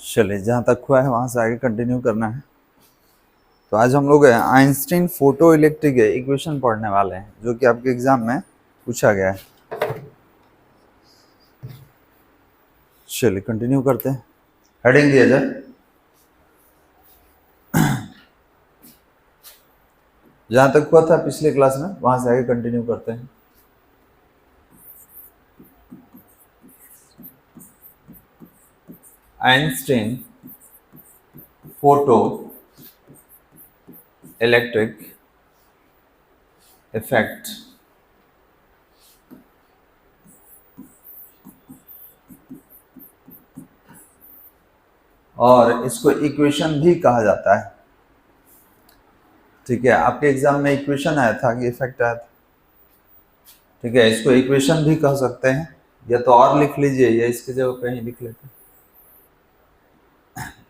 चलिए, जहाँ तक हुआ है वहाँ से आगे कंटिन्यू करना है। तो आज हम लोग आइंस्टीन फोटो इलेक्ट्रिक इक्वेशन पढ़ने वाले हैं, जो कि आपके एग्जाम में पूछा गया है। चलिए कंटिन्यू करते हैं। हेडिंग दिया जाए। जहाँ तक हुआ था पिछले क्लास में वहाँ से आगे कंटिन्यू करते हैं। आइंस्टीन फोटो इलेक्ट्रिक इफेक्ट और इसको इक्वेशन भी कहा जाता है। ठीक है, आपके एग्जाम में इक्वेशन आया था कि इफेक्ट आया था। ठीक है, इसको इक्वेशन भी कह सकते हैं, या तो और लिख लीजिए या इसकी जगह कहीं लिख लेते हैं।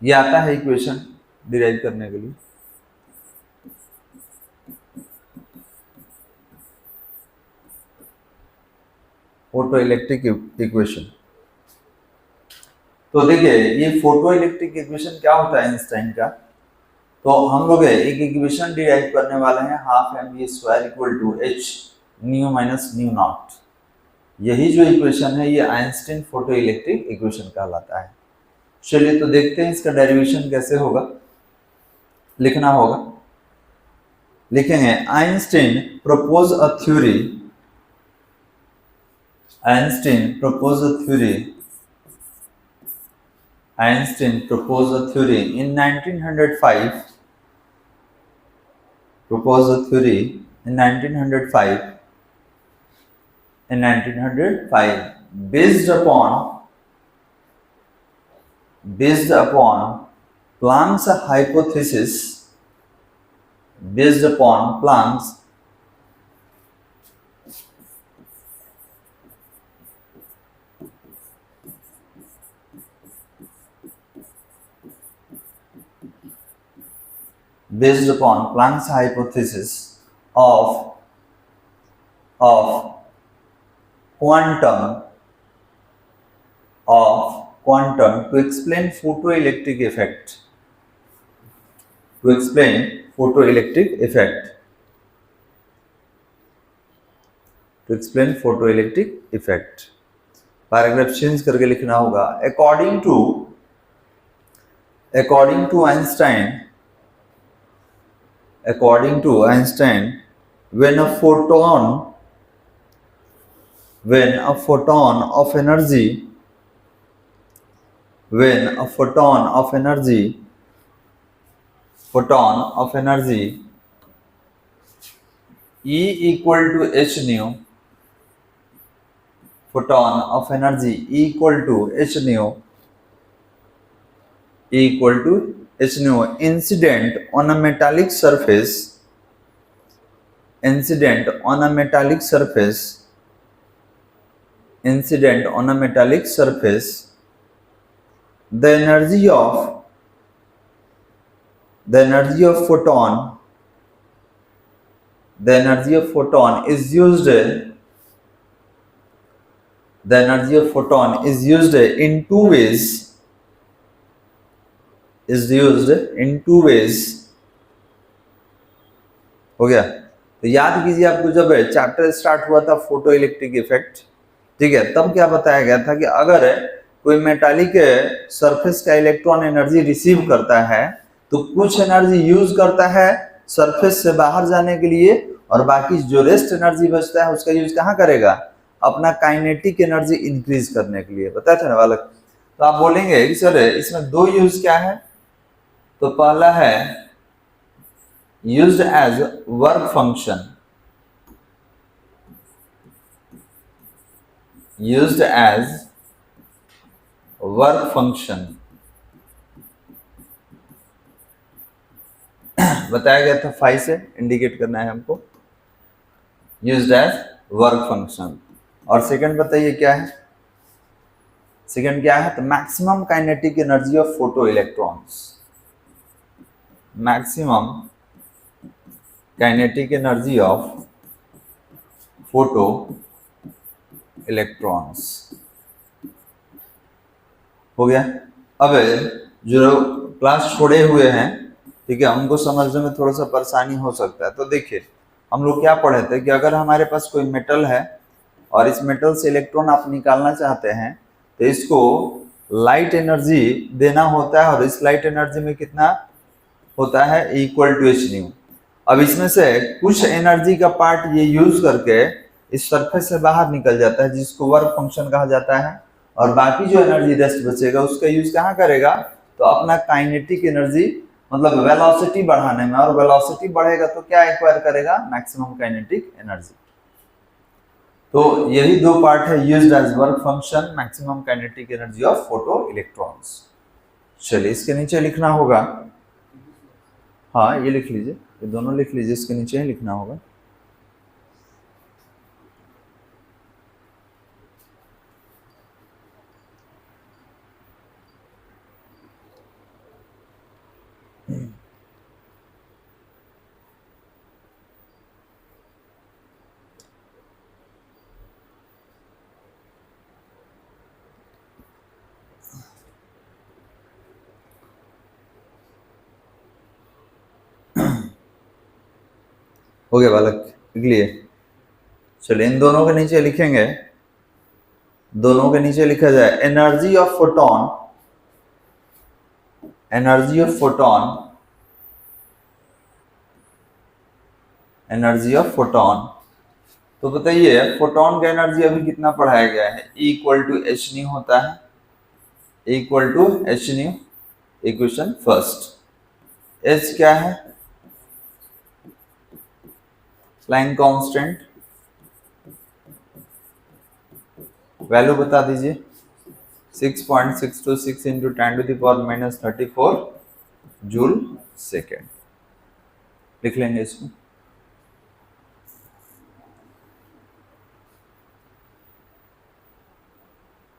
ये आता है इक्वेशन डिराइव करने के लिए। Photo electric equation. तो देखिए, ये फोटो इलेक्ट्रिक इक्वेशन क्या होता है आइंस्टाइन का। तो हम लोग एक इक्वेशन डिराइव करने वाले हैं, half M V square equal to H nu minus nu nought. यही जो इक्वेशन है ये आइंस्टाइन फोटो इलेक्ट्रिक इक्वेशन कहलाता है। चलिए तो देखते हैं इसका डेरिवेशन कैसे होगा। लिखना होगा, लिखेंगे Einstein propose a theory. Einstein propose a theory. Einstein proposed a theory in 1905. Proposed a theory in 1905. In 1905, based upon Planck's hypothesis. Based upon Planck's hypothesis of quantum to explain photoelectric effect. To explain photoelectric effect. To explain photoelectric effect. Paragraph change करके लिखना होगा। According Einstein, when a photon of energy E equal to h nu, photon of energy E equal to h nu incident on a metallic surface, the energy of photon is used in two ways. हो गया। तो याद कीजिए, आपको जब chapter start हुआ था photo electric effect, ठीक है, तब क्या बताया गया था कि अगर कोई मेटालिक सरफेस का इलेक्ट्रॉन एनर्जी रिसीव करता है तो कुछ एनर्जी यूज करता है सरफेस से बाहर जाने के लिए, और बाकी जो रेस्ट एनर्जी बचता है उसका यूज कहाँ करेगा, अपना काइनेटिक एनर्जी इंक्रीज करने के लिए। बताया था ना बालक। तो आप बोलेंगे कि सर इसमें दो यूज क्या है। तो पहला है used as work function, बताया गया था 5 से इंडिकेट करना है हमको, used as वर्क फंक्शन। और सेकंड बताइए क्या है। सेकंड क्या है, तो maximum kinetic energy of photo electrons, maximum kinetic energy of photo electrons. हो गया। अब जो क्लास छोड़े हुए हैं, ठीक है, उनको समझने में थोड़ा सा परेशानी हो सकता है। तो देखिए हम लोग क्या पढ़े थे कि अगर हमारे पास कोई मेटल है और इस मेटल से इलेक्ट्रॉन आप निकालना चाहते हैं तो इसको लाइट एनर्जी देना होता है, और इस लाइट एनर्जी में कितना होता है, इक्वल टू एच न्यू। अब इसमें से कुछ एनर्जी का पार्ट ये यूज करके इस सरफेस से बाहर निकल जाता है, जिसको वर्क फंक्शन कहा जाता है, और बाकी जो एनर्जी रेस्ट बचेगा उसका यूज कहाँ करेगा, तो अपना काइनेटिक एनर्जी मतलब वेलोसिटी बढ़ाने में, और वेलोसिटी बढ़ेगा तो क्या एक्वायर करेगा, मैक्सिमम काइनेटिक एनर्जी। तो यही दो पार्ट है, used as work function, maximum kinetic energy of photoelectrons. चलिए इसके नीचे लिखना होगा, हाँ ये लिख लीजिए, ये दोनों लिख लीजिए, इसके नीचे ही लिखना होगा। हो गया बालक, लिख लिए। चलिए इन दोनों के नीचे लिखेंगे, दोनों के नीचे लिखा जाए energy of photon, energy of photon, energy of photon. तो बताइए फोटोन का एनर्जी अभी कितना पढ़ाया गया है, E equal to H nu होता है, E equal to H nu, equation first. H क्या है, प्लैंक कांस्टेंट, वैल्यू बता दीजिए, 6.626 इंटू 10⁻⁻34 जूल सेकेंड। लिख लेंगे इसको।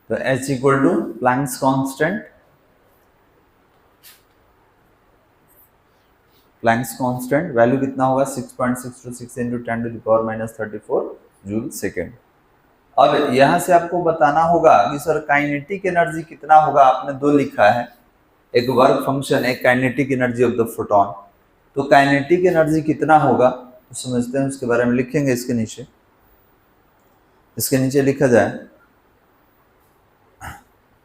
तो H equal to Planck's constant, Planck's constant value कितना होगा, 6.626 इंटू 10⁻⁻34 जूल सेकेंड। अब यहां से आपको बताना होगा कि सर काइनेटिक एनर्जी कितना होगा, आपने दो लिखा है, एक वर्क फंक्शन, एक kinetic energy of the photon. तो काइनेटिक एनर्जी कितना होगा तो समझते हैं, उसके बारे में लिखेंगे इसके नीचे। इसके नीचे लिखा जाए,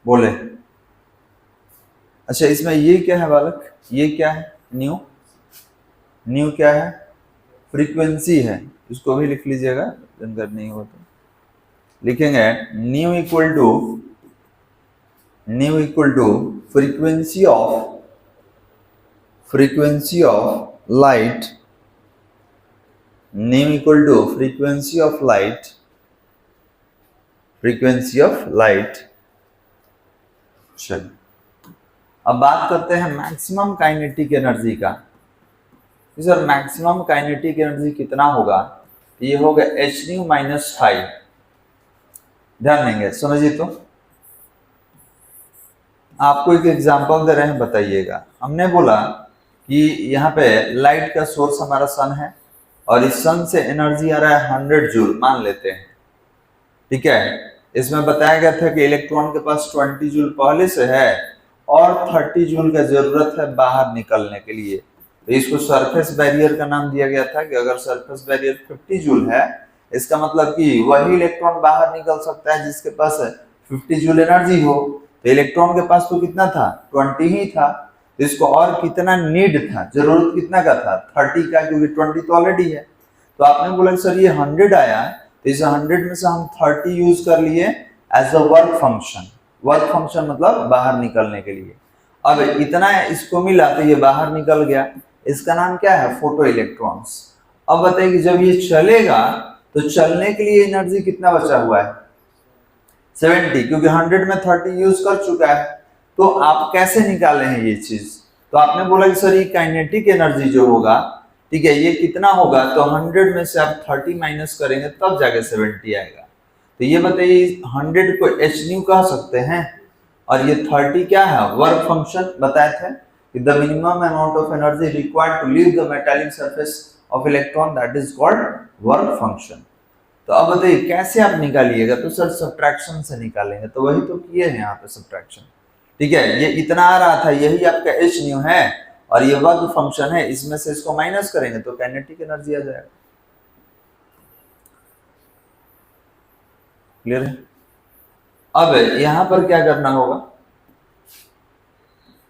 बोले अच्छा इसमें ये क्या है बालक, ये क्या है, न्यू, न्यू क्या है, फ्रीक्वेंसी है, इसको भी लिख लीजिएगा, जानकारी नहीं हो तो लिखेंगे nu equal to, nu equal to frequency of, frequency of light, nu equal to frequency of light, frequency of light. चलिए अब बात करते हैं मैक्सिमम काइनेटिक एनर्जी का। सर मैक्सिमम काइनेटिक एनर्जी कितना होगा, ये होगा एच न्यू माइनस 5। ध्यान देंगे, समझिए। तो आपको एक एग्जांपल दे रहे हैं, बताइएगा। हमने बोला कि यहाँ पे लाइट का सोर्स हमारा सन है, और इस सन से एनर्जी आ रहा है 100 जूल, मान लेते हैं, ठीक है। इसमें बताया गया था कि इलेक्ट्रॉन के पास 20 जूल पहले से है और 30 जूल का जरूरत है बाहर निकलने के लिए। तो इसको सरफेस बैरियर का नाम दिया गया था कि अगर सरफेस बैरियर 50 जूल है, इसका मतलब कि वही इलेक्ट्रॉन बाहर निकल सकता है जिसके पास 50 जूल एनर्जी हो। तो इलेक्ट्रॉन के पास तो कितना था, 20 ही था। तो इसको और कितना नीड था, जरूरत कितना का था, 30 का, क्योंकि 20 तो ऑलरेडी है। तो आपने बोला सर ये 100 आया, तो इस 100 में से हम 30 यूज कर लिए as a work function. Work function मतलब बाहर निकलने के लिए। अब इतना इसको मिला तो ये बाहर निकल गया, इसका नाम क्या है, फोटो इलेक्ट्रॉन्स। अब बताइए कि जब ये चलेगा तो चलने के लिए एनर्जी कितना बचा हुआ है, 70, क्योंकि 100 में 30 यूज कर चुका है। तो आप कैसे निकाले हैं ये चीज, तो आपने बोला कि सर ये काइनेटिक एनर्जी जो होगा, ठीक है, ये कितना होगा, तो 100 में से आप 30 माइनस करेंगे तब जाके 70 आएगा। तो ये बताइए 100 को एच न्यू कह सकते हैं, और ये 30 क्या है, वर्क फंक्शन। बताए थे कि the minimum amount of energy required to leave the metallic surface of electron, that is called work function. तो अब बताइए कैसे आप निकालिएगा, तो सर सब्ट्रैक्शन से निकालेंगे। तो वही तो किए हैं यहाँ पे सब्ट्रैक्शन। ठीक है, ये इतना आ रहा था, यही आपका एच न्यू है और ये वर्क फंक्शन है, इसमें से इसको माइनस करेंगे तो काइनेटिक एनर्जी आ जाएगा। क्लियर है? अब यहां पर क्या करना होगा,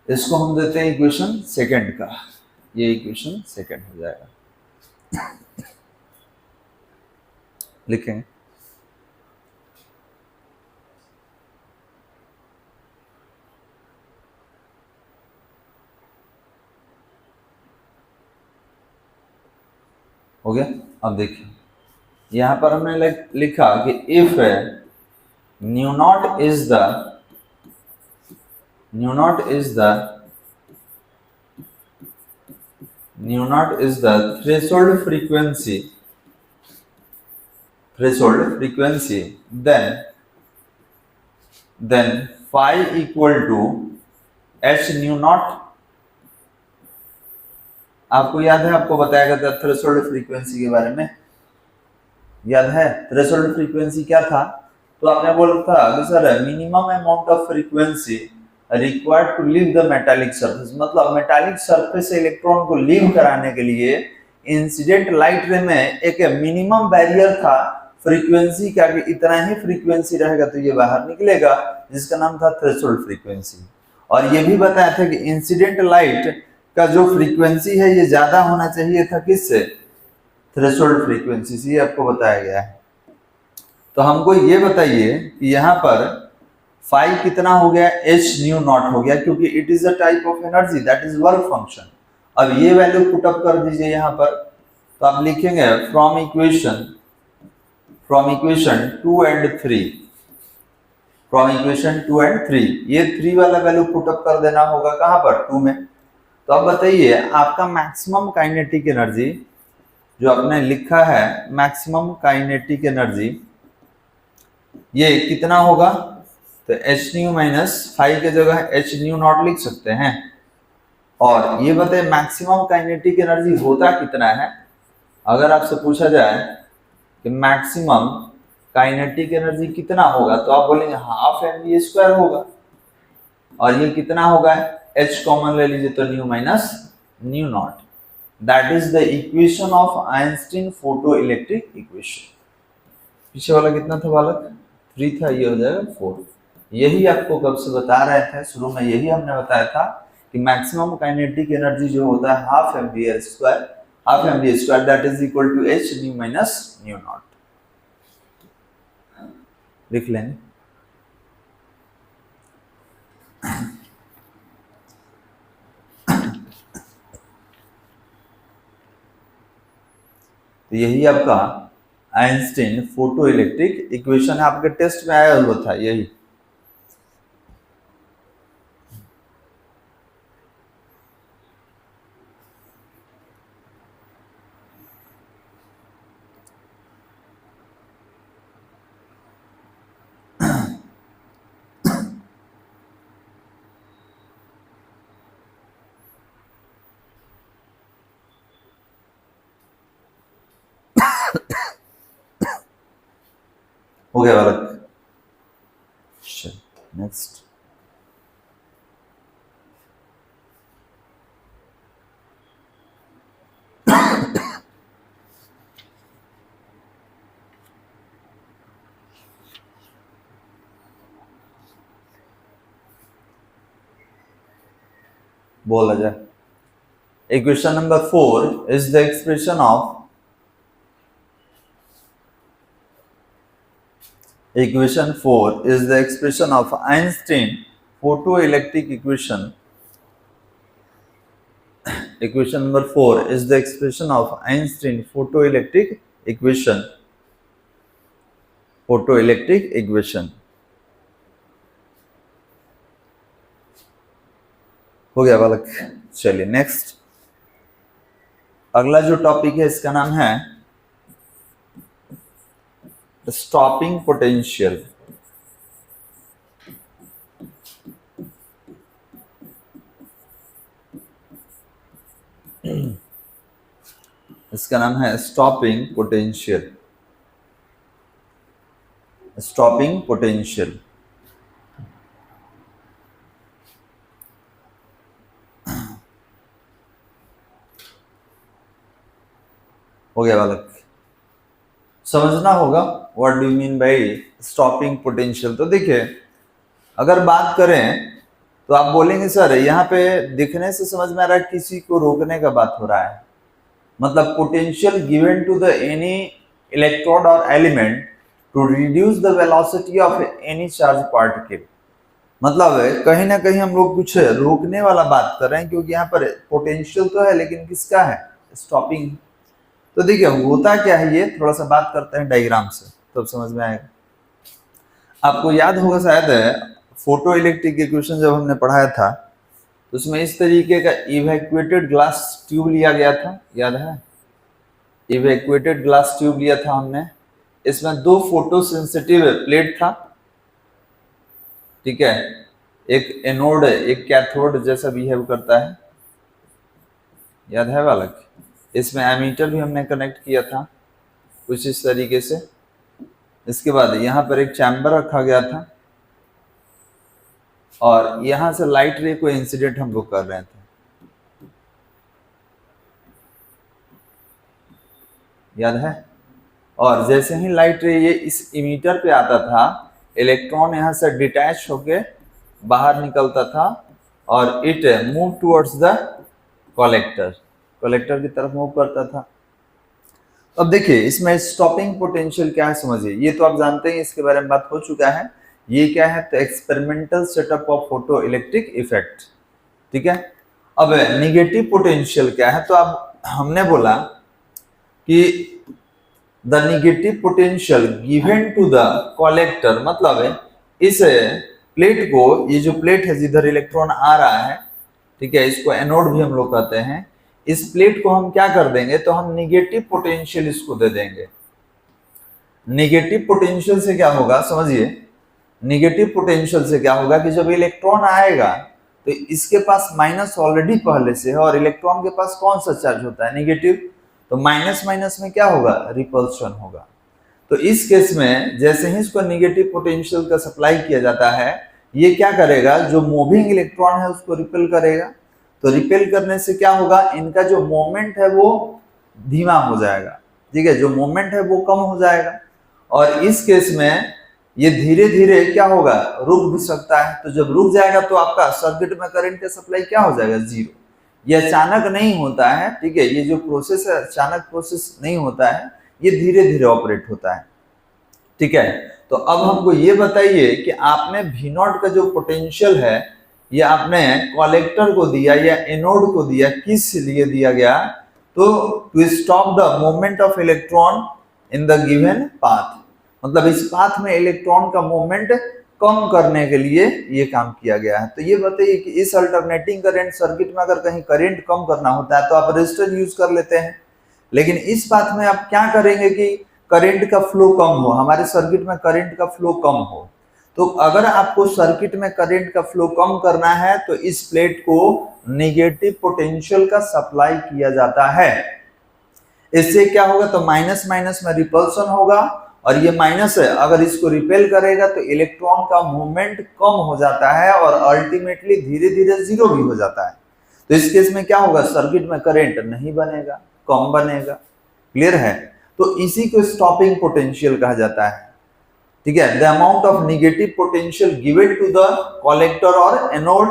इसको हम देते हैं इक्वेशन सेकंड का, ये इक्वेशन सेकंड हो जाएगा। लिखेंगे हो गया। अब देखिए यहां पर हमने लिखा कि if new not is the new not is the new not is the threshold frequency then phi equal to h new not. आपको याद है, आपको बताया गया था थ्रेशोल्ड फ्रीक्वेंसी के बारे में, याद है थ्रेशोल्ड फ्रीक्वेंसी क्या था? तो आपने बोला था कि sir minimum amount of frequency required to leave the metallic surface, मतलब मेटालिक सरफेस से इलेक्ट्रॉन को लीव कराने के लिए इंसिडेंट लाइट रे में एक मिनिमम बैरियर था फ्रीक्वेंसी का, कि इतना ही फ्रीक्वेंसी रहेगा तो ये बाहर निकलेगा, जिसका नाम था थ्रेशोल्ड फ्रीक्वेंसी। और ये भी बताया था कि इंसिडेंट लाइट का जो फ्रीक्वेंसी है ये ज्यादा होना चाहिए था किससे? थ्रेशोल्ड फ्रीक्वेंसी से, ये आपको बताया गया है। तो हमको ये बताइए कि यहाँ पर फाई कितना हो गया? एच न्यू नॉट हो गया, क्योंकि it is a type of energy, that is work function. अब ये वैल्यू पुट अप कर दीजिए यहाँ पर, तो आप लिखेंगे from equation 2 and 3, from equation 2 and 3, ये 3 वाला वैल्यू पुट अप कर देना होगा कहाँ पर? 2 में। तो अब बताइए आपका मैक्सिमम काइनेटिक एनर्जी जो आपने लिखा है, मैक्सिमम काइनेटिक एनर्जी ये कितना होगा? तो एच न्यू माइनस फाइव के जगह एच न्यू नॉट लिख सकते हैं। और ये बताइए मैक्सिमम काइनेटिक एनर्जी होता कितना है? अगर आपसे पूछा जाए कि मैक्सिमम काइनेटिक एनर्जी कितना होगा, तो आप बोलेंगे हाफ mv² होगा। और ये कितना होगा? h कॉमन ले लीजिए तो new minus nu not, that is the equation of Einstein photo electric equation. पीछे वाला कितना था बालक? 3 था, ये हो जाएगा 4। यही आपको कब से बता रहे थे, शुरू में यही हमने बताया था कि मैक्सिमम काइनेटिक एनर्जी जो होता है half mv², that is equal to h nu minus nu nought. लिख लेंगे। तो यही आपका आइंस्टीन फोटो इलेक्ट्रिक इक्वेशन है, आपके टेस्ट में आया हुआ था यही। हो गया बालक? नेक्स्ट। बोला जाए equation number 4 is the expression of Equation 4 is the expression of Einstein photoelectric equation. Equation number 4 is the expression of Einstein photoelectric equation. Photoelectric equation. हो गया बालक? चलिए नेक्स्ट। अगला जो टॉपिक है इसका नाम है स्टॉपिंग पोटेंशियल। इसका नाम है स्टॉपिंग पोटेंशियल। Stopping potential. हो गया बालक, समझना होगा what do you mean by stopping potential. तो देखिए अगर बात करें तो आप बोलेंगे सर यहाँ पे दिखने से समझ में आ रहा है किसी को रोकने का बात हो रहा है, मतलब potential given to the any electrode और element to reduce the velocity of any charge particle. मतलब कहीं ना कहीं हम लोग कुछ रोकने वाला बात कर रहे हैं, क्योंकि यहाँ पर पोटेंशियल तो है लेकिन किसका है, स्टॉपिंग। तो देखिए होता क्या है, ये थोड़ा सा बात करते हैं डायग्राम से तब समझ में आएगा। आपको याद होगा शायद फोटो इलेक्ट्रिक इक्वेशन जब हमने पढ़ाया था तो उसमें इस तरीके का इवैक्यूएटेड ग्लास ट्यूब लिया गया था, याद है, इवैक्यूएटेड ग्लास ट्यूब लिया था हमने। इसमें दो फोटो सेंसिटिव प्लेट था, ठीक है, एक एनोड एक कैथोड जैसा बिहेव करता है, याद है बालक। इसमें एमीटर भी हमने कनेक्ट किया था कुछ इस तरीके से। इसके बाद यहाँ पर एक चैम्बर रखा गया था और यहाँ से लाइट रे को इंसिडेंट हम लोग कर रहे थे, याद है। और जैसे ही लाइट रे ये इस इमीटर पे आता था, इलेक्ट्रॉन यहाँ से डिटैच होके बाहर निकलता था और it move towards the collector की तरफ मूव करता था। अब देखिए इसमें स्टॉपिंग पोटेंशियल क्या है समझिए, ये तो आप जानते हैं, इसके बारे में बात हो चुका है। ये क्या है, तो experimental setup of photo electric effect, ठीक है। अब निगेटिव पोटेंशियल क्या है, तो अब हमने बोला कि the negative potential given to the collector, मतलब इस प्लेट को, ये जो प्लेट है जिधर इलेक्ट्रॉन आ रहा है, ठीक है, इसको एनोड भी हम लोग कहते हैं। इस प्लेट को हम क्या कर देंगे, तो हम निगेटिव पोटेंशियल इसको दे देंगे। निगेटिव पोटेंशियल से क्या होगा समझिए, निगेटिव पोटेंशियल से क्या होगा कि जब इलेक्ट्रॉन आएगा तो इसके पास माइनस ऑलरेडी पहले से है और इलेक्ट्रॉन के पास कौन सा चार्ज होता है, नेगेटिव, तो माइनस माइनस में क्या होगा, रिपल्शन होगा। तो इस केस में जैसे ही इसको निगेटिव पोटेंशियल का सप्लाई किया जाता है, ये क्या करेगा, जो मूविंग इलेक्ट्रॉन है उसको रिपेल करेगा। तो रिपेल करने से क्या होगा, इनका जो मोमेंट है वो धीमा हो जाएगा, ठीक है, जो मोमेंट है वो कम हो जाएगा। और इस केस में ये धीरे धीरे क्या होगा, रुक भी सकता है। तो जब रुक जाएगा तो आपका सर्किट में करंट का सप्लाई क्या हो जाएगा, जीरो। ये अचानक नहीं होता है, ठीक है, ये जो प्रोसेस है अचानक प्रोसेस नहीं होता है, ये धीरे धीरे ऑपरेट होता है, ठीक है। तो अब हमको ये बताइए कि आपने V0 का जो पोटेंशियल है ये आपने कलेक्टर को दिया या एनोड को दिया, किस लिए दिया गया, तो to stop the movement of electron in the given path, मतलब इस पाथ में इलेक्ट्रॉन का मूवमेंट कम करने के लिए ये काम किया गया है। तो ये बताइए कि इस अल्टरनेटिंग करंट सर्किट में अगर कहीं करंट कम करना होता है तो आप रेजिस्टर यूज कर लेते हैं, लेकिन इस पाथ में आप क्या करेंगे कि करंट का फ्लो कम हो, हमारे सर्किट में करंट का फ्लो कम हो। तो अगर आपको सर्किट में करंट का फ्लो कम करना है तो इस प्लेट को नेगेटिव पोटेंशियल का सप्लाई किया जाता है। इससे क्या होगा, तो माइनस माइनस में रिपल्सन होगा और ये माइनस है, अगर इसको रिपेल करेगा तो इलेक्ट्रॉन का मूवमेंट कम हो जाता है और अल्टीमेटली धीरे धीरे जीरो भी हो जाता है। तो इस केस में क्या होगा, सर्किट में करंट नहीं बनेगा, कम बनेगा। क्लियर है। तो इसी को स्टॉपिंग पोटेंशियल कहा जाता है, ठीक है। The amount of negative potential given to the collector और एनोड,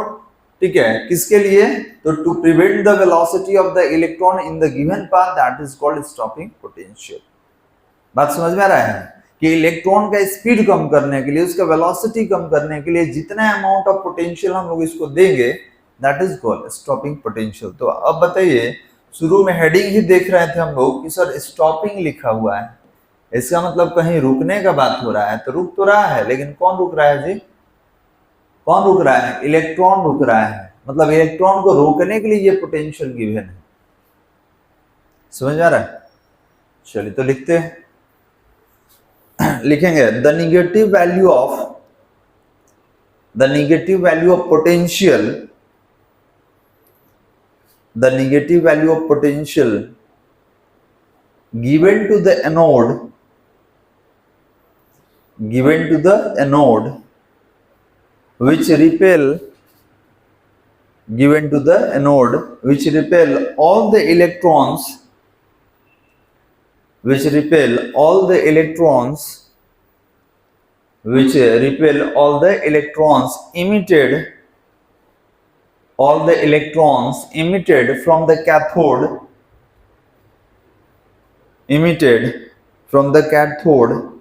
ठीक है, किसके लिए, तो to prevent the velocity of the electron in the given path, that is called stopping potential. बात समझ में आ रहा है कि इलेक्ट्रॉन का स्पीड कम करने के लिए, उसका वेलोसिटी कम करने के लिए जितना अमाउंट ऑफ पोटेंशियल हम लोग इसको देंगे, that is called stopping potential. तो अब बताइए, शुरू में हेडिंग ही देख रहे थे हम लोग कि सर स्टॉपिंग लिखा हुआ है, इसका मतलब कहीं रुकने का बात हो रहा है। तो रुक तो रहा है, लेकिन कौन रुक रहा है जी, कौन रुक रहा है, इलेक्ट्रॉन रुक रहा है। मतलब इलेक्ट्रॉन को रोकने के लिए ये पोटेंशियल गिवन है। समझ आ रहा है। चलिए तो लिखते हैं, लिखेंगे the negative value of potential, the negative value of potential given to the anode which repel all the electrons which repel all the electrons, which repel all the electrons emitted, all the electrons emitted from the cathode, emitted from the cathode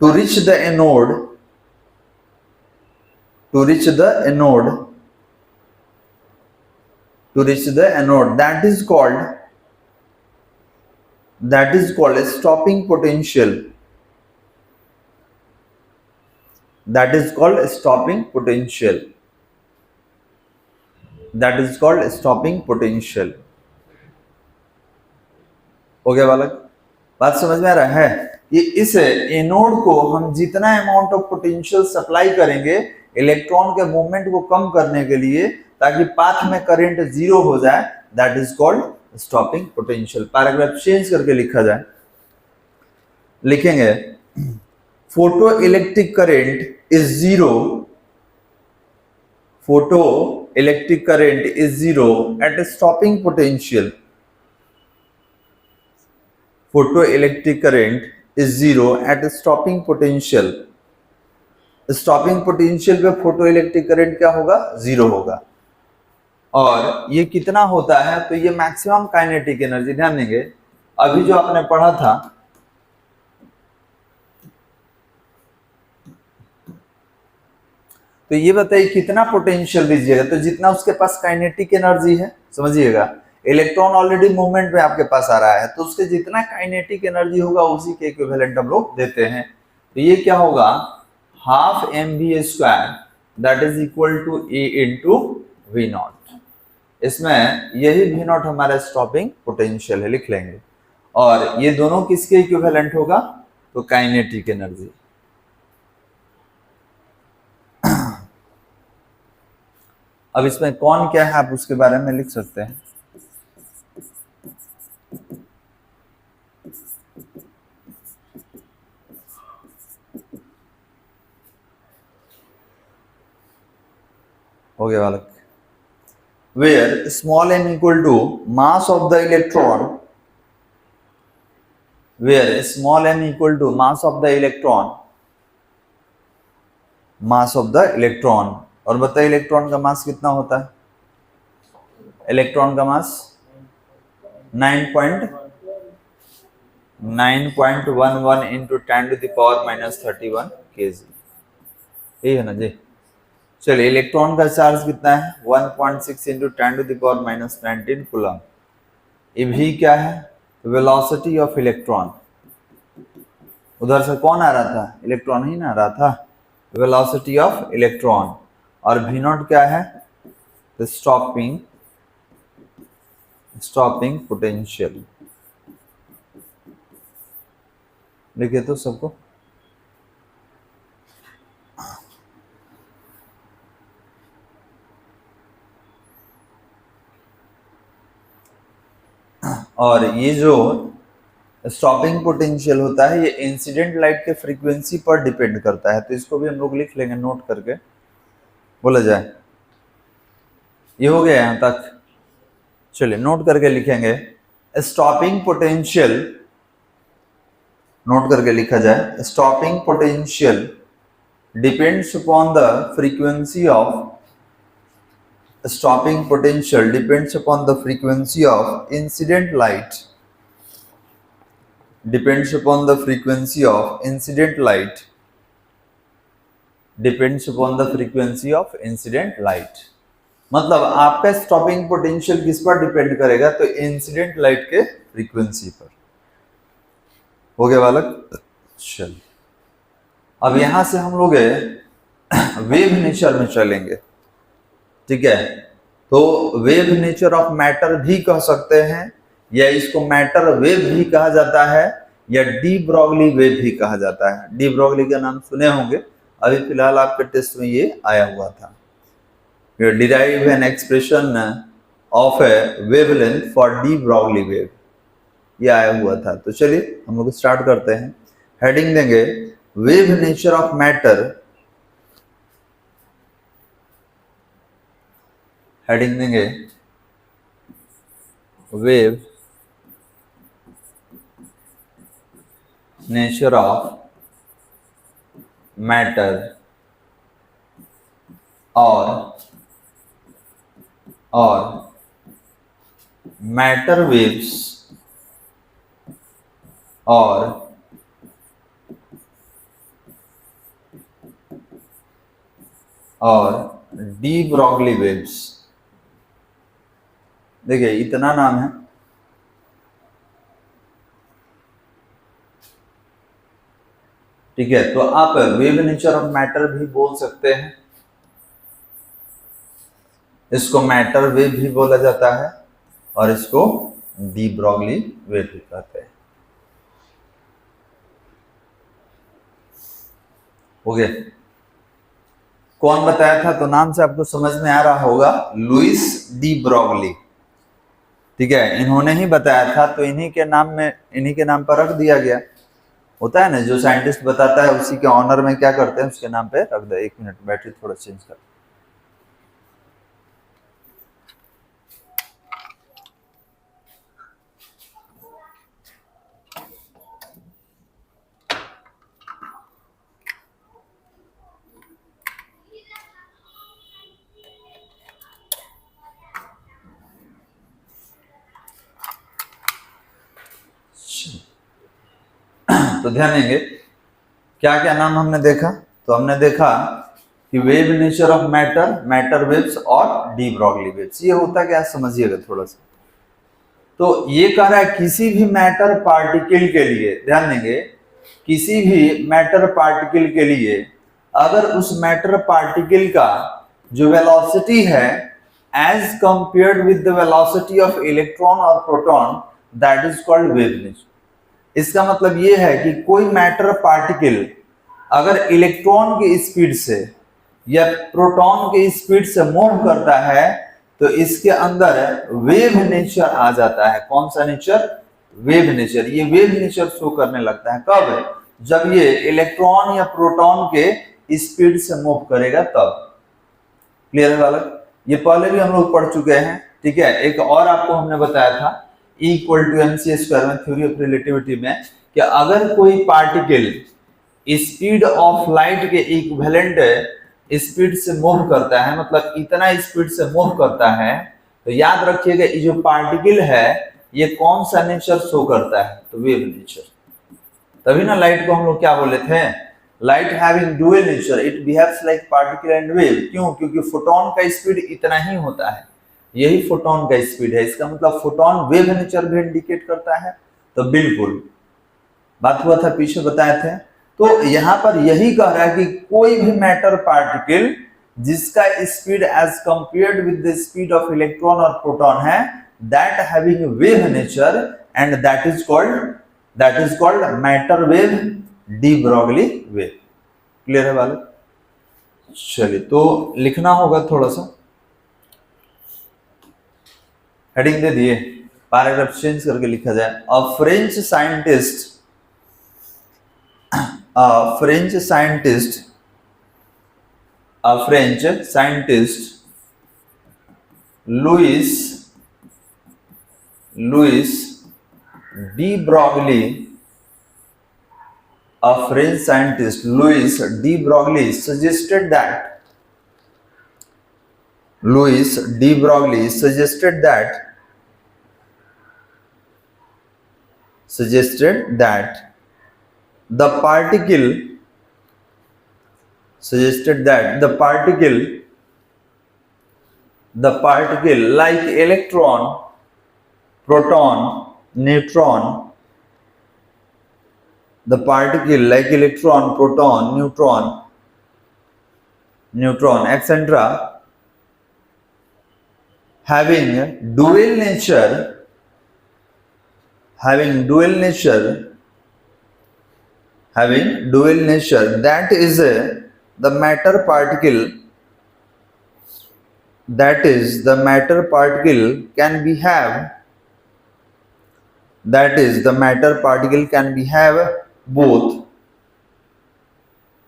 to reach the anode, to reach the anode, to reach the anode. That is called a stopping potential. That is called a stopping potential. That is called a stopping potential. हो गया बालक, बात समझ में आ रहा है? ये इस एनोड को हम जितना अमाउंट ऑफ पोटेंशियल सप्लाई करेंगे इलेक्ट्रॉन के मूवमेंट को कम करने के लिए, ताकि पाथ में करंट जीरो हो जाए, that is called stopping potential. Paragraph change करके लिखा जाए, लिखेंगे photoelectric current is zero, photoelectric current is zero at stopping potential. Photoelectric current is zero at stopping potential. Stopping potential पे photoelectric current क्या होगा? Zero होगा। और ये कितना होता है? तो ये मैक्सिमम काइनेटिक एनर्जी, ध्यान देंगे अभी जो आपने पढ़ा था, तो ये बताइए कितना पोटेंशियल दीजिएगा, तो जितना उसके पास काइनेटिक एनर्जी है, समझिएगा इलेक्ट्रॉन ऑलरेडी मूवमेंट में आपके पास आ रहा है, तो उसके जितना काइनेटिक एनर्जी होगा उसी के इक्विवेलेंट हम लोग देते हैं। तो ये क्या होगा? Half mv square, that is equal to a into v nought. इसमें यही वी नॉट हमारा स्टॉपिंग पोटेंशियल है, लिख लेंगे। और ये दोनों किसके इक्विवेलेंट होगा? तो काइनेटिक एनर्जी। अब इसमें कौन क्या है आप उसके बारे में लिख सकते हैं। हो गया बालक। Where small m equal to mass of the electron, where small m equal to mass of the electron, mass of the electron। और बताइए इलेक्ट्रॉन का मास कितना होता है? इलेक्ट्रॉन का मास 9.11 इंटू 10⁻³ kg, यही है ना जी? चलिए इलेक्ट्रॉन का चार्ज कितना है? 1.6 इंटू 10⁻19 कूलम। ये भी क्या है? Velocity of electron. उधर से कौन आ रहा था? इलेक्ट्रॉन ही ना आ रहा था, वेलोसिटी ऑफ इलेक्ट्रॉन। और v नॉट क्या है? तो स्टॉपिंग पोटेंशियल। लिखे तो सबको। और ये जो स्टॉपिंग पोटेंशियल होता है, ये इंसिडेंट लाइट के फ्रीक्वेंसी पर डिपेंड करता है। तो इसको भी हम लोग लिख लेंगे नोट करके, बोला जाए। ये हो गया यहां तक? चलिए नोट करके लिखेंगे। स्टॉपिंग पोटेंशियल, नोट करके लिखा जाए, stopping potential depends upon the frequency of, stopping potential depends upon the frequency of incident light, depends upon the frequency of incident light, depends upon the frequency of incident light। मतलब आपका stopping potential किस पर depend करेगा? तो incident light के frequency पर। हो गया बालक? चल अब यहां से हम लोग वेव नेचर में चलेंगे, ठीक है? तो वेव नेचर ऑफ मैटर भी कह सकते हैं, या इसको मैटर वेव भी कहा जाता है, या डी ब्रॉगली वेव भी कहा जाता है। डी ब्रॉगली का नाम सुने होंगे, अभी फिलहाल आपके टेस्ट में ये आया हुआ था। You derive an expression of a wavelength for D Broglie wave, ये आया हुआ था। तो चलिए हम लोग स्टार्ट करते हैं। हेडिंग देंगे wave nature of matter, heading देंगे वेव नेचर ऑफ मैटर और मैटर वेव्स और डी ब्रॉगली वेव्स। देखिए इतना नाम है, ठीक है। तो आप वेव नेचर ऑफ मैटर भी बोल सकते हैं, इसको मैटर वेव भी बोला जाता है और इसको डी ब्रॉगली वेव भी कहते हैं। ओके, कौन बताया था? तो नाम से आपको समझ में आ रहा होगा, लुइस डी ब्रॉगली, ठीक है। इन्होंने ही बताया था, तो इन्हीं के नाम पर रख दिया गया। होता है ना, जो साइंटिस्ट बताता है उसी के ऑनर में क्या करते हैं, उसके नाम पे रख दे। एक मिनट, बैटरी थोड़ा चेंज कर। तो ध्यान देंगे, क्या क्या नाम हमने देखा? तो हमने देखा कि wave nature of matter, matter waves और डी ब्रॉगली वेव्स। ये होता क्या, समझिएगा थोड़ा सा। तो ये कह रहा है किसी भी मैटर पार्टिकल के लिए, ध्यान देंगे, किसी भी मैटर पार्टिकल के लिए अगर उस मैटर पार्टिकल का जो वेलोसिटी है as compared with the velocity of electron और proton, that is called wave nature. इसका मतलब ये है कि कोई मैटर पार्टिकल अगर इलेक्ट्रॉन की स्पीड से या प्रोटॉन की स्पीड से मूव करता है तो इसके अंदर वेव नेचर आ जाता है। कौन सा नेचर? Wave nature. ये वेव नेचर शो करने लगता है कब? जब ये इलेक्ट्रॉन या प्रोटॉन के स्पीड से मूव करेगा तब। क्लियर है बालक? ये पहले भी हम लोग पढ़ चुके हैं, ठीक है। एक और आपको हमने बताया था E इक्वल टू mc² में, थ्योरी ऑफ रिलेटिविटी में, कि अगर कोई पार्टिकल स्पीड ऑफ लाइट के इक्विवेलेंट स्पीड से मूव करता है, मतलब इतना स्पीड से मूव करता है, तो याद रखिएगा ये जो पार्टिकल है ये कौन सा नेचर शो करता है? तो वेव नेचर। तभी ना लाइट को हम लोग क्या बोले थे? Light having dual nature, it behaves like particle and wave. क्यों? क्योंकि फोटोन का स्पीड इतना ही होता है, यही फोटोन का स्पीड है। इसका मतलब फोटोन वेव नेचर भी इंडिकेट करता है। तो बिल्कुल बात हुआ था, पीछे बताए थे। तो यहां पर यही कह रहा है कि कोई भी मैटर पार्टिकल जिसका speed as compared with the speed of electron और प्रोटॉन है, that having wave nature and that is called matter wave, de Broglie wave. Clear है वाले? चलिए, तो लिखना होगा थोड़ा सा, हेडिंग दे दिए, पैराग्राफ चेंज करके लिखा जाए। A French scientist Louis de Broglie, a French scientist, Louis D. Broglie, suggested that the particle like electron, proton, neutron, the particle like electron, proton, neutron, etc., having dual nature, that is the matter particle, can be have both.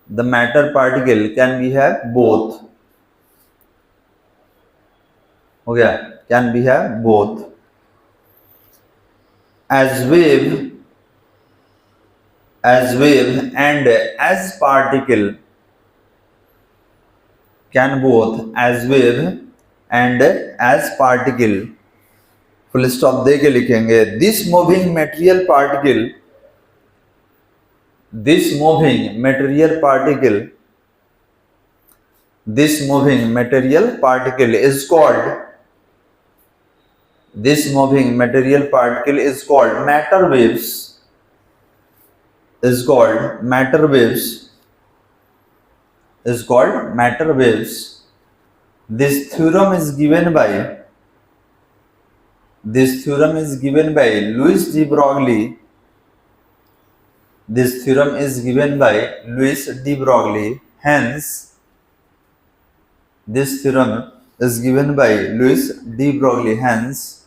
The matter particle can be have both. हो गया? Can be have both as wave as wave and as particle, can both as wave and as particle, full stop दे के लिखेंगे this moving material particle, this moving material particle, this moving material particle is called, this moving material particle is called matter waves, is called matter waves, is called matter waves. This theorem is given by, this theorem is given by Louis de Broglie, this theorem is given by Louis de Broglie. Hence, this theorem is given by Louis de Broglie. Hence,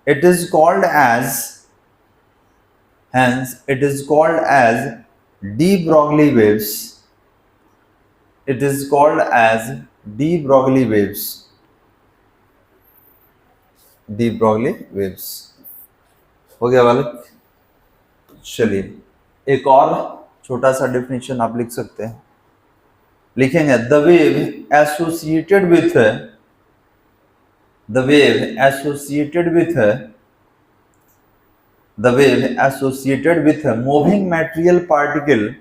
it is called as, hence it is called as de Broglie waves. It is called as de Broglie waves. de Broglie waves. हो गया वाले? चलिए एक और छोटा सा definition आप लिख सकते हैं, लिखेंगे the wave associated with, the wave associated with, the wave associated with moving material particle,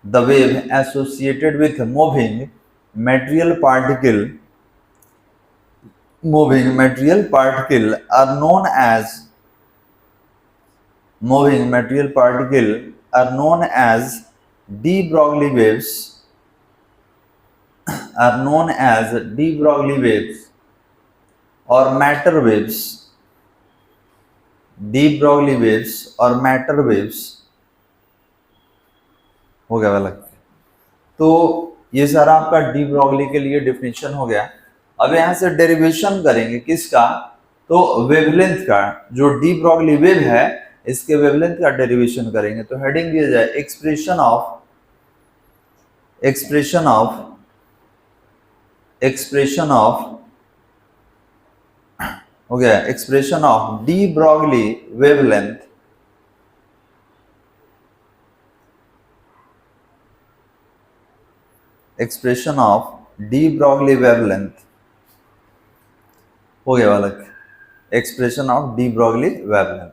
the wave associated with moving material particle, moving material particle are known as, moving material particle are known as de Broglie waves, are known as de Broglie waves or matter waves, de Broglie waves or matter waves. हो गया वाला? तो ये सारा आपका de Broglie के लिए definition हो गया। अब यहां से डेरिवेशन करेंगे किसका, तो वेवलेंथ का, जो डी ब्रॉगली वेव है इसके वेवलेंथ का डेरिवेशन करेंगे। तो हेडिंग दिया जाए expression of, expression of, expression of, हो गया expression of D Broglie wavelength, expression of D Broglie wavelength, हो गया वाला expression of D Broglie wavelength.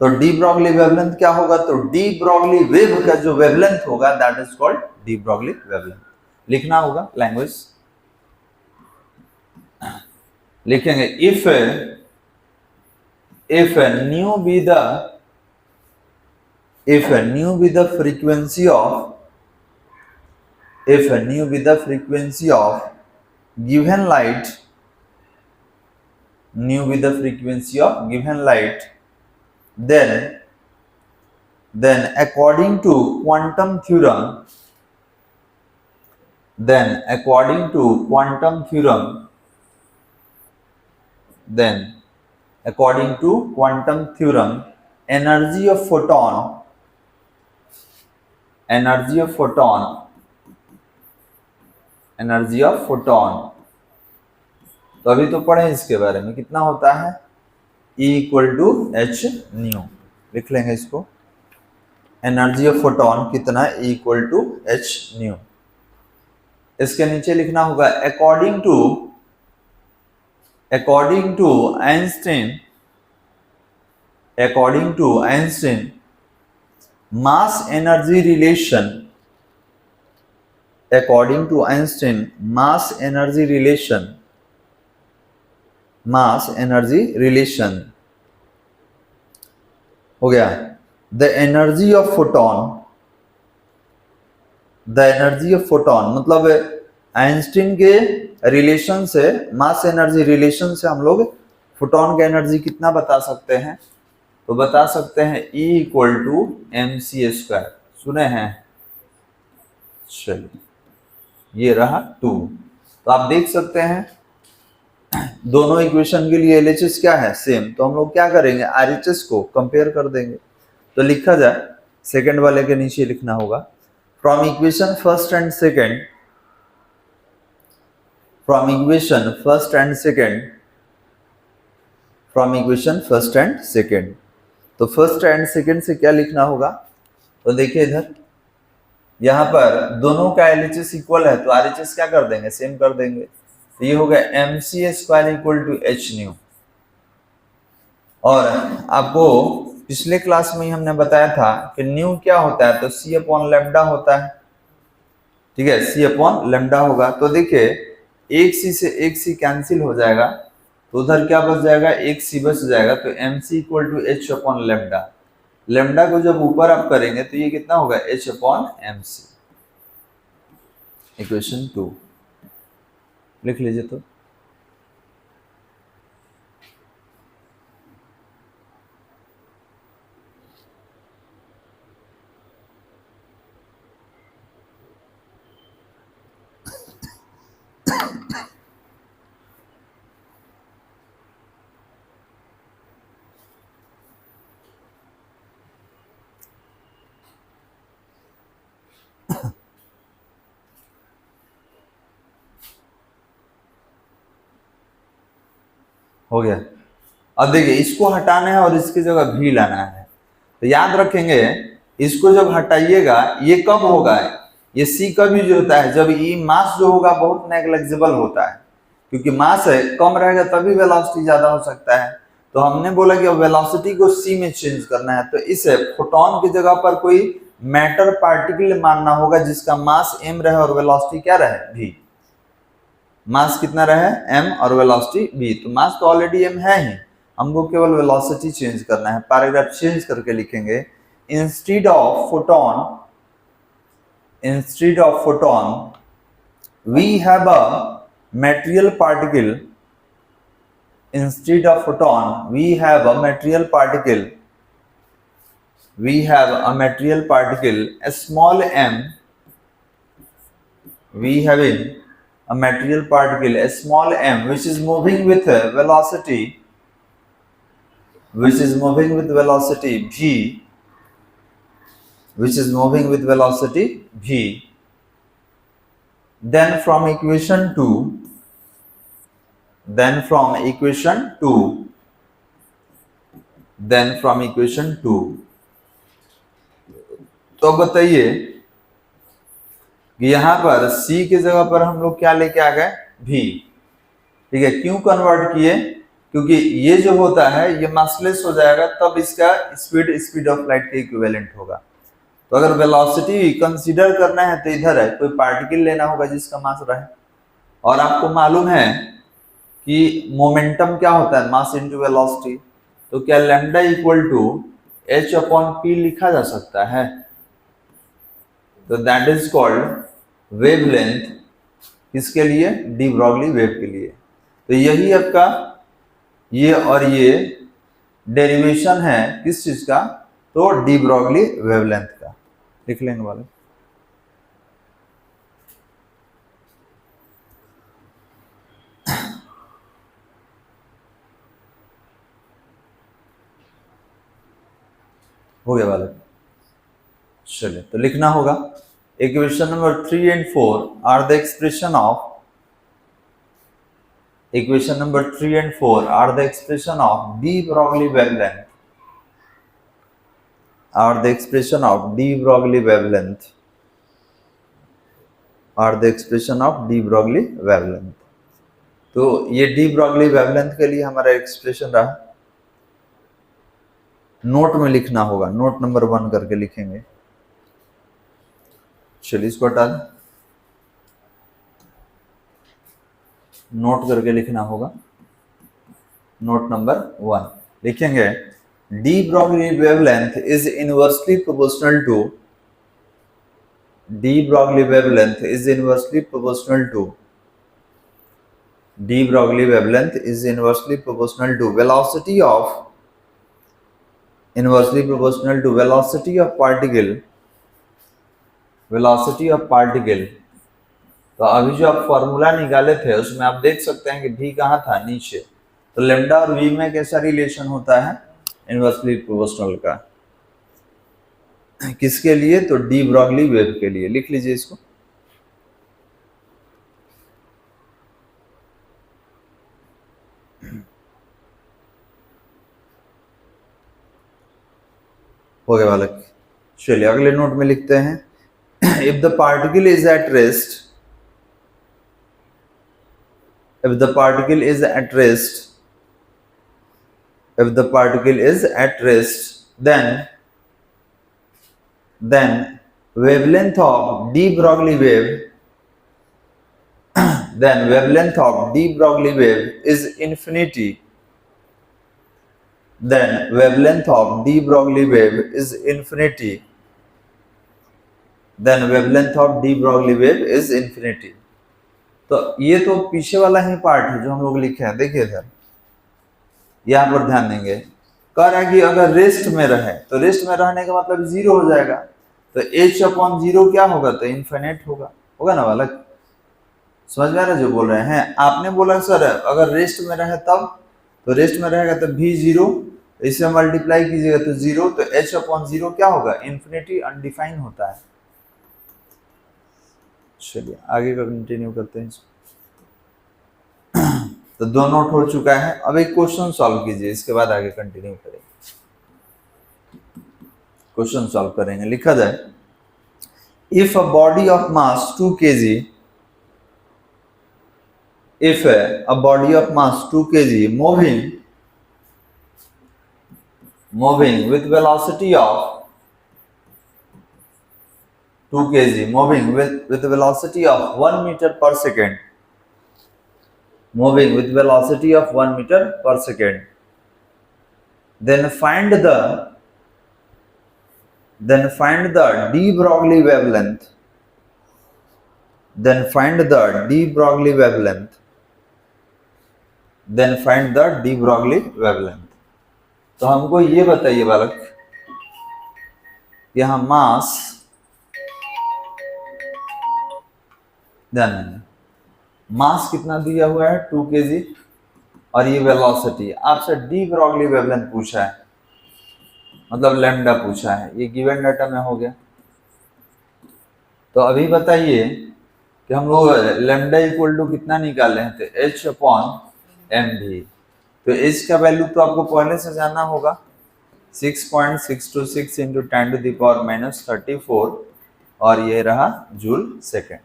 तो डी ब्रॉगली वेवलेंथ क्या होगा, तो डी ब्रॉगली वेव का जो वेवलेंथ होगा that is called D Broglie wavelength. लिखना होगा लैंग्वेज, लिखेंगे if new be the, if nu be the frequency of, if nu be the frequency of given light, nu be the frequency of given light, then according to quantum theorem, then according to quantum theorem, then according to quantum theorem, energy of photon, energy of photon, energy of photon, तो अभी तो पढ़े इसके बारे में, कितना होता है E equal to H nu, लिख लेंगे इसको, एनर्जी ऑफ फोटोन कितना, E equal to H nu. इसके नीचे लिखना होगा according to, according to Einstein, according to Einstein, mass energy relation, according to Einstein, mass energy relation, mass energy relation, हो गया, the energy of photon, the energy of photon मतलब Einstein के relation से, mass energy relation से हम लोग photon का energy कितना बता सकते हैं, तो बता सकते हैं E equal to m c square, सुने हैं, चलिए ये रहा 2। तो आप देख सकते हैं दोनों इक्वेशन के लिए LHS क्या है, सेम, तो हम लोग क्या करेंगे RHS को कंपेयर कर देंगे। तो लिखा जाए, सेकंड वाले के नीचे लिखना होगा from equation first and second, from equation first and second, from equation first and second. तो फर्स्ट एंड सेकेंड से क्या लिखना होगा, तो देखिए इधर यहाँ पर दोनों का LHS इक्वल है तो RHS क्या कर देंगे, सेम कर देंगे। तो ये हो गया mc² equal to h new. और आपको पिछले क्लास में ही हमने बताया था कि न्यू क्या होता है, तो c/λ होता है, ठीक है, c/λ होगा। तो देखिए एक c से एक c कैंसिल हो जाएगा, तो उधर क्या बच जाएगा, एक c बच जाएगा। तो mc equal to h/λ, lambda को जब ऊपर आप करेंगे तो ये कितना होगा, h/mc। इक्वेशन 2 लिख लीजिए। तो हो गया। अब देखिए इसको हटाना है और इसकी जगह भी लाना है। तो याद रखेंगे इसको जब हटाइएगा ये कब होगा, ये सी कब यूज होता है, जब ये मास जो होगा बहुत नेग्लिजिबल होता है, क्योंकि मास है कम रहेगा तभी वेलोसिटी ज्यादा हो सकता है। तो हमने बोला कि अब वेलोसिटी को सी में चेंज करना है, तो इस फोटोन की जगह पर कोई मैटर पार्टिकल मानना होगा जिसका मास m रहे और वेलोसिटी क्या रहे, v। मास कितना रहे, m और वेलोसिटी v। तो मास तो ऑलरेडी m है ही, हमको केवल वेलोसिटी चेंज करना है। पैराग्राफ चेंज करके लिखेंगे, instead of photon we have a material particle, instead of photon we have a material particle, a small m, we having a material particle, a small m, which is moving with velocity v, then from equation 2 तो बताइए कि यहां पर c की जगह पर हम लोग क्या लेके आ गए, v। ठीक है, क्यों कन्वर्ट किए, क्योंकि ये जो होता है ये मासलेस हो जाएगा, तब इसका स्पीड ऑफ लाइट के इक्विवेलेंट होगा। तो अगर वेलोसिटी कंसीडर करना है तो इधर है कोई पार्टिकल लेना होगा जिसका मास रहे। और आपको मालूम है कि मोमेंटम क्या होता है, मास इनटू वेलोसिटी। तो क्या लैम्डा इक्वल टू h/p लिखा जा सकता है, तो दैट इज कॉल्ड वेवलेंथ। किसके लिए, डी ब्रॉगली वेव के लिए। तो यही आपका ये और ये डेरिवेशन है किस चीज का, तो डी ब्रॉगली वेवलेंथ का। लिख लेंगे वाले, हो गया वाले। चलिए तो लिखना होगा, equation number 3 and 4 are the expression of d Broglie wavelength, तो ये डी ब्रॉगली वेवलेंथ के लिए हमारा एक्सप्रेशन रहा। नोट में लिखना होगा, नोट नंबर 1 करके लिखेंगे। चलिए इसको हटा दें, नोट करके लिखना होगा। नोट नंबर 1 लिखेंगे, de Broglie wavelength is inversely proportional to velocity of particle। तो अभी जो आप फॉर्मूला निकाले थे उसमें आप देख सकते हैं कि v कहाँ था, नीचे। तो लेमडा और v में कैसा रिलेशन होता है, इनवर्सली प्रोपोर्शनल का। किसके लिए, तो डी ब्रॉगली वेव के लिए। लिख लीजिए इसको, हो गया बालक। चलिए अगले नोट में लिखते हैं if the particle is at rest, if the particle is at rest, if the particle is at rest, then wavelength of de Broglie wave, then wavelength of de Broglie wave is infinity, then wavelength of de Broglie wave is infinity, then wavelength of de Broglie wave is infinity। तो ये तो पीछे वाला ही part है जो हम लोग लिखे हैं, देखिए सर यहाँ पर ध्यान देंगे। कह रहा है कि अगर रेस्ट में रहे तो रेस्ट में रहने का मतलब जीरो हो जाएगा, तो h/0 क्या होगा, तो इन्फिनिट होगा ना बालक, समझ में आ रहा है जो बोल रहे हैं। आपने बोला सर अगर रेस्ट में रहे तब, तो रेस्ट में रहेगा तो भी जीरो, इससे मल्टीप्लाई कीजिएगा तो जीरो, तो h/0 क्या होगा, इन्फिनिटी, अनडिफाइन होता है। चलिए आगे का कंटिन्यू करते हैं। तो दो नोट हो चुका है, अब एक क्वेश्चन सॉल्व कीजिए, इसके बाद आगे कंटिन्यू करेंगे। क्वेश्चन सॉल्व करेंगे। लिखा जाए if a body of mass 2 kg, if a body of mass 2 kg moving with velocity of 2 kg moving with velocity of 1 meter per second, moving with velocity of 1 meter per second, then find the de Broglie wavelength, then find the de Broglie wavelength, then find the de Broglie wavelength। तो हमको ये बताइए बालक, यहां मास, ध्यान देना, मास कितना दिया हुआ है 2 kg और ये वेलोसिटी, आपसे डी ब्रॉगली वेवलेंथ पूछा है, मतलब लैम्डा पूछा है, ये गिवन डाटा में हो गया। तो अभी बताइए कि हम लोग लैम्डा इक्वल टू कितना निकाले हैं, तो h/mv। तो h का वैल्यू तो आपको पहले से जानना होगा, 6.626 इंटू 10⁻34 और ये रहा जूल सेकेंड।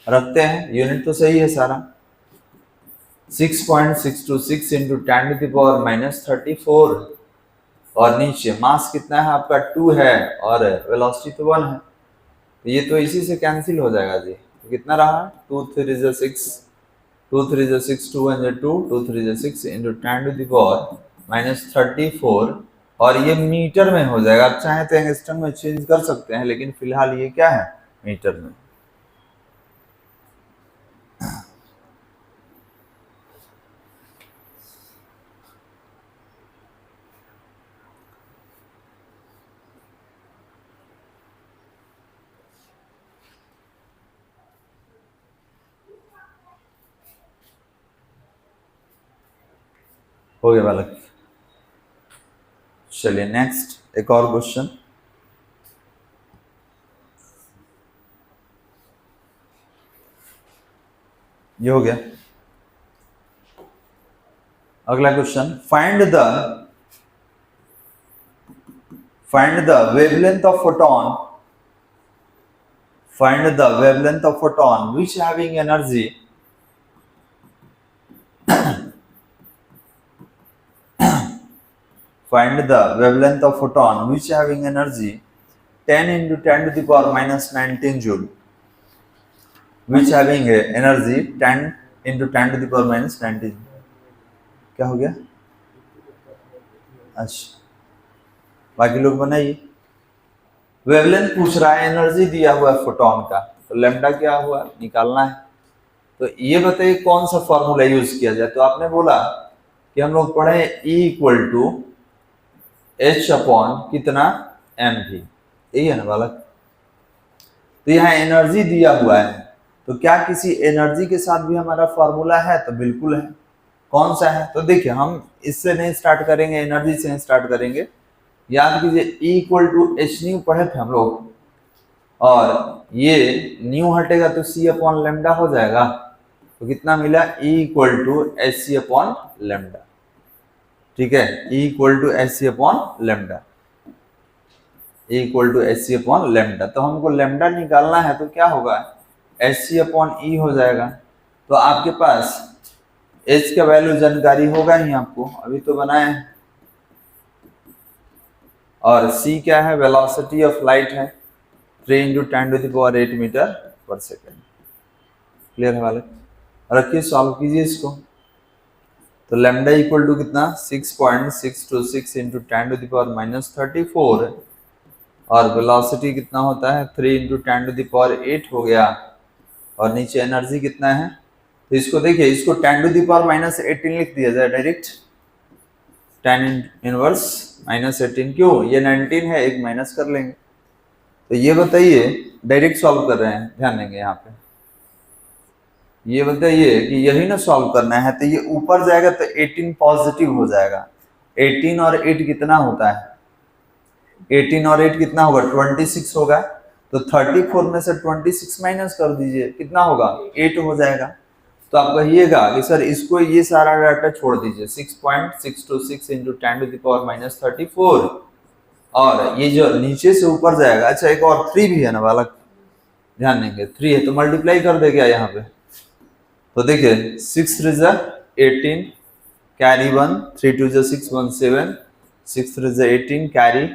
रखते हैं, यूनिट तो सही है सारा, 6.626 इंटू 10⁻34 और नीचे मास कितना है आपका 2 है और वेलोसिटी तो 1 है, तो ये तो इसी से कैंसिल हो जाएगा जी। तो कितना रहा 2 3 × 6, 2 3 × 6, 2 1 × 2, 2 3 × 6 इंटू 10⁻34 और ये मीटर में हो जाएगा। आप चाहे तो एंगस्ट्रम में चेंज कर सकते हैं, लेकिन फिलहाल ये क्या है, मीटर में। हो गया बालक। चलिए नेक्स्ट एक और क्वेश्चन। ये हो गया। अगला question, find the wavelength of photon, find the wavelength of photon which having energy find the wavelength of photon which having energy 10 into 10 to the power minus 19 joule, which having energy 10 into 10 to the power minus 19। क्या हो गया, अच्छा बाकी लोग बनाइए। Wavelength पूछ रहा है, एनर्जी दिया हुआ है फोटोन का, तो लैम्डा क्या हुआ निकालना है। तो ये बताइए कौन सा फॉर्मूला यूज किया जाए। तो आपने बोला कि हम लोग पढ़े E equal to H upon कितना mv, यही है ना बालक। तो यहाँ एनर्जी दिया हुआ है, तो क्या किसी एनर्जी के साथ भी हमारा फॉर्मूला है, तो बिल्कुल है। कौन सा है, तो देखिए हम इससे नहीं स्टार्ट करेंगे, एनर्जी से स्टार्ट करेंगे। याद कीजिए E equal to H nu पढ़े थे हम लोग, और ये न्यू हटेगा तो C अपॉन लेमडा हो जाएगा। तो कितना मिला, E equal to h c upon lambda. ठीक है, E equal to h c upon lambda. A equal to h c upon lambda. तो हमको लेमडा निकालना है तो क्या होगा, एच सी अपॉन ई हो जाएगा। तो आपके पास एच का वैल्यू जानकारी होगा ही आपको, अभी तो बनाए हैं। और सी क्या है, वेलोसिटी ऑफ लाइट है, 3 इंटू 10⁸ मीटर पर सेकेंड। क्लियर है वाले, रखिए सॉल्व कीजिए इसको। तो लैम्डा इक्वल टू कितना, 6.626 इंटू 10⁻⁻34 और वेलोसिटी कितना होता है 3 इंटू 10⁸ हो गया। और नीचे एनर्जी कितना है, तो इसको देखिए, इसको 10⁻18 लिख दिया जाए डायरेक्ट, 10⁻⁻18 क्यों, ये 19 है, एक माइनस कर लेंगे। तो ये बताइए, डायरेक्ट सॉल्व कर रहे हैं, ध्यान देंगे यहाँ पे। ये बताइए कि यही ना सॉल्व करना है, तो ये ऊपर जाएगा तो 18 पॉजिटिव हो जाएगा। 18 और 8 कितना होता है, 18 और 8 कितना होगा, 26 होगा। तो 34 में से 26 माइनस कर दीजिए, कितना होगा, 8 हो जाएगा। तो आप कहिएगा कि सर इसको ये सारा डाटा छोड़ दीजिए, 6.626 इंटू 10⁻34 और ये जो नीचे से ऊपर जाएगा, अच्छा एक और 3 भी है ना बालक, ध्यान देंगे 3 है तो मल्टीप्लाई कर दे क्या यहाँ पे। तो देखिए 6 3 जा 18 कैरी 1, 3 2 जा 6 1 7, 6 3 जा 18 कैरी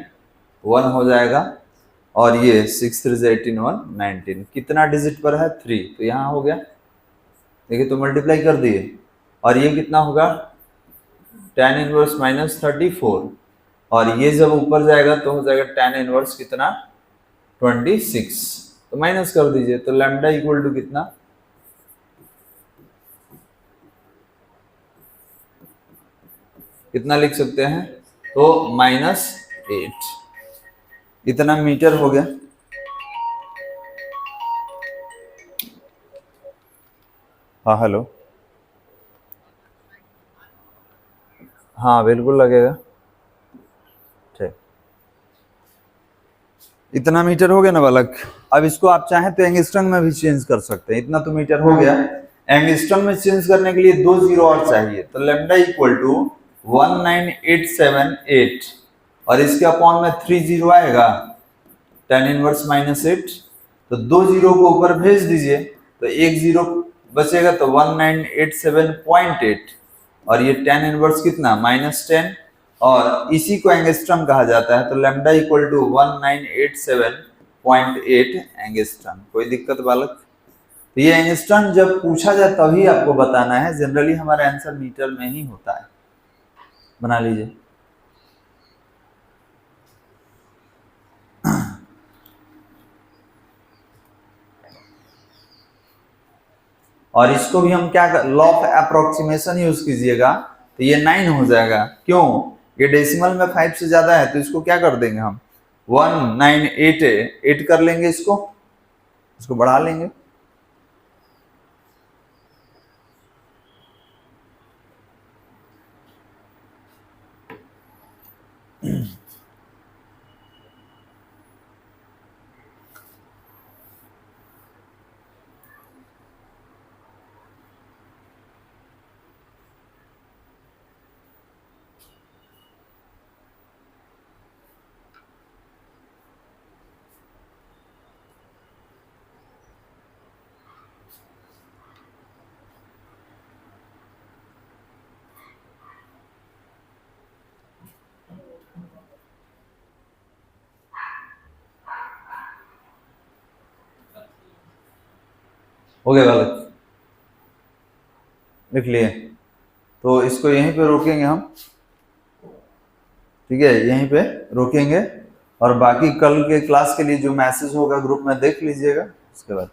1 हो जाएगा। और ये 6 3 जा 18 1 19, कितना डिजिट पर है 3, तो यहाँ हो गया। देखिए तो मल्टीप्लाई कर दिए, और ये कितना होगा 10⁻⁻34 और ये जब ऊपर जाएगा तो हो जाएगा 10⁻⁻ कितना 26, तो माइनस कर दीजिए। तो लैम्डा इक्वल टू कितना, कितना लिख सकते हैं, तो -8, इतना मीटर हो गया। हाँ हेलो, हाँ बिल्कुल लगेगा, ठीक। इतना मीटर हो गया ना बालक। अब इसको आप चाहें तो एंगस्ट्रम में भी चेंज कर सकते हैं, इतना तो मीटर हो गया। एंगस्ट्रम में चेंज करने के लिए 2 जीरो और चाहिए, तो लैम्डा इक्वल टू 19878 और इसके अपॉन में 3 जीरो आएगा, 10⁻⁻8, तो 2 जीरो को ऊपर भेज दीजिए, तो 1 जीरो बचेगा, तो 1987.8 और ये 10⁻ कितना -10 और इसी को एंगस्ट्रम कहा जाता है। तो लैम्डा इक्वल टू 1987.8 एंगस्ट्रम। कोई दिक्कत बालक, तो ये एंगस्ट्रम जब पूछा जाए तभी आपको बताना है, जनरली हमारा आंसर मीटर में ही होता है, बना लीजिए। और इसको भी हम क्या, लॉ ऑफ अप्रोक्सीमेशन यूज कीजिएगा, तो ये 9 हो जाएगा। क्यों, ये डेसिमल में 5 से ज्यादा है, तो इसको क्या कर देंगे हम 1988 कर लेंगे, इसको बढ़ा लेंगे। हो गया गलत, लिख लिए। तो इसको यहीं पे रोकेंगे हम, ठीक है, यहीं पे रोकेंगे। और बाकी कल के क्लास के लिए जो मैसेज होगा ग्रुप में देख लीजिएगा, उसके बाद